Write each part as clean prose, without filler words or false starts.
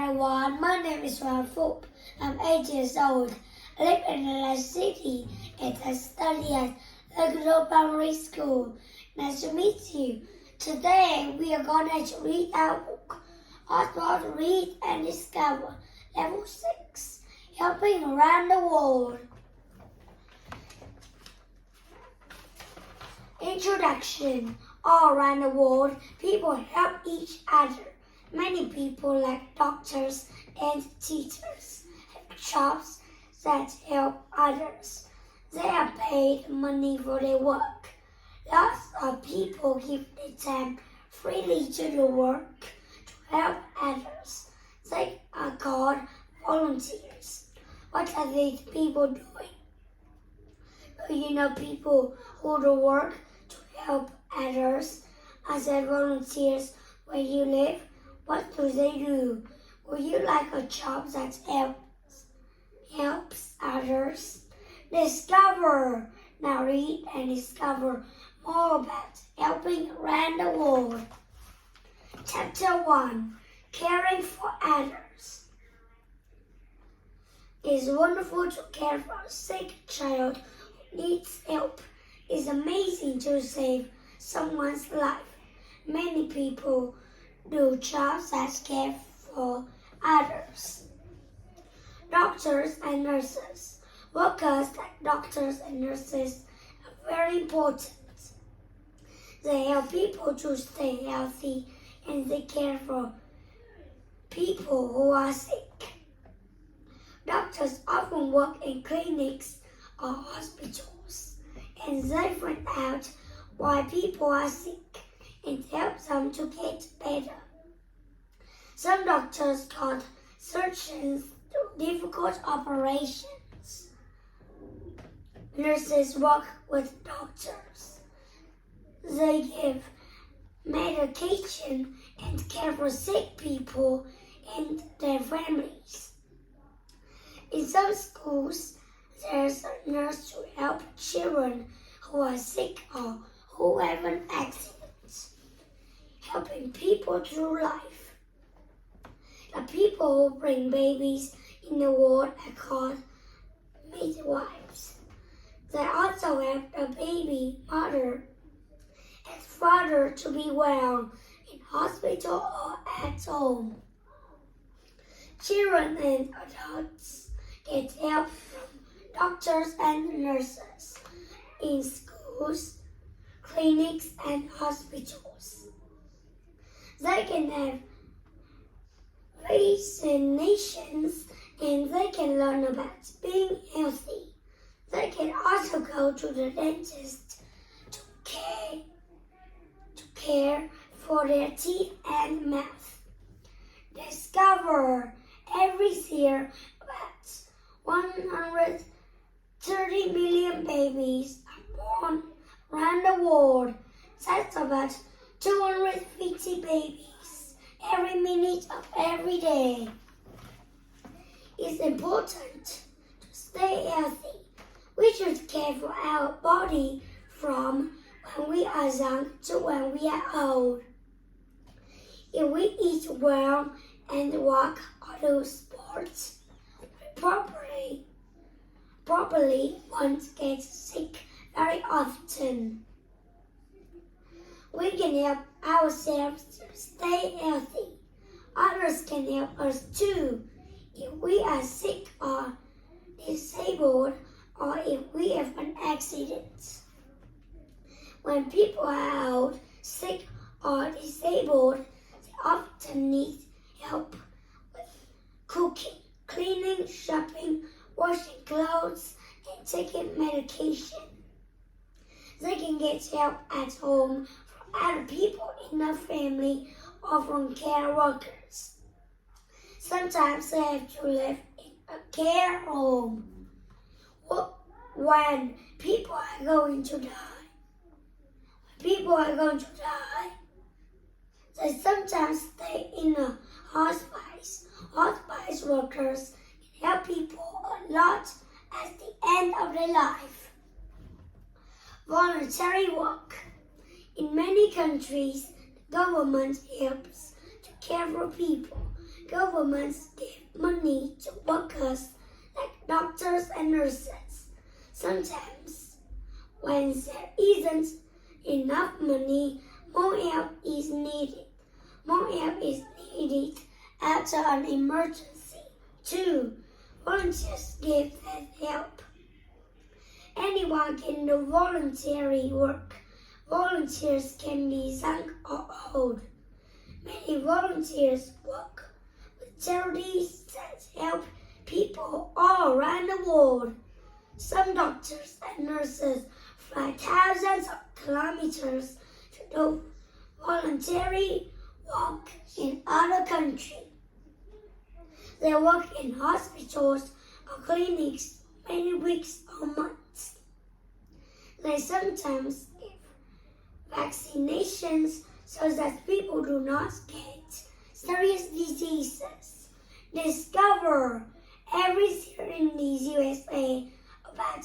everyone, my name is Rafu. I'm 8 years old. I live in a large city and I study at Lagos Primary School. Nice to meet you. Today we are going to read our book, Oswald Read and Discover, Level 6, Helping Around the World. Introduction. All around the world, people help each other. Many people, like doctors and teachers, have jobs that help others. They are paid money for their work. Lots of people give their time freely to the work to help others. They are called volunteers. What are these people doing? Do you know people who do work to help others? Are they volunteers where you live? What do they do? Would you like a job that helps others? Discover. Now read and discover more about helping around the world. Chapter 1. Caring for others. It's wonderful to care for a sick child who needs help. It's amazing to save someone's life. Many people do jobs that care for others. Doctors and nurses. Workers like doctors and nurses are very important. They help people to stay healthy and they care for people who are sick. Doctors often work in clinics or hospitals and they find out why people are sick and help them to get better. Some doctors taught surgeons do difficult operations. Nurses work with doctors. They give medication and care for sick people and their families. In some schools, there's a nurse to help children who are sick or who have an accident. Helping people through life. The people who bring babies in the world are called midwives. They also help the baby mother and father to be well in hospital or at home. Children and adults get help from doctors and nurses in schools, clinics, and hospitals. They can have vaccinations and they can learn about being healthy. They can also go to the dentist to care for their teeth and mouth. Discover. Every year about 130 million babies are born around the world. That's about 250 babies every minute of every day. It's important to stay healthy. We should care for our body from when we are young to when we are old. If we eat well and walk or do sports properly won't get sick very often. We can help ourselves to stay healthy. Others can help us too. If we are sick or disabled or if we have an accident. When people are old, sick or disabled, they often need help with cooking, cleaning, shopping, washing clothes, and taking medication. They can get help at home from other people in their family or from care workers. Sometimes they have to live in a care home when people are going to die. They sometimes stay in a hospice. Hospice workers can help people a lot at the end of their life. Voluntary work. In many countries, the government helps to care for people. Governments give money to workers like doctors and nurses. Sometimes, when there isn't enough money, more help is needed. More help is needed after an emergency. 2. Volunteers give that help. Anyone can do voluntary work. Volunteers can be young or old. Many volunteers work with charities that help people all around the world. Some doctors and nurses fly thousands of kilometers to do voluntary work in other countries. They work in hospitals or clinics many weeks or months. They sometimes give vaccinations so that people do not get serious diseases. Discover every year in the USA about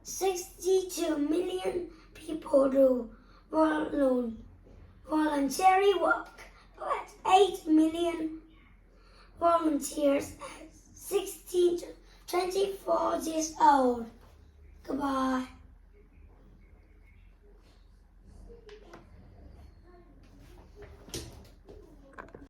62 million people do voluntary work. About 8 million volunteers at 16 to 24 years old. Goodbye.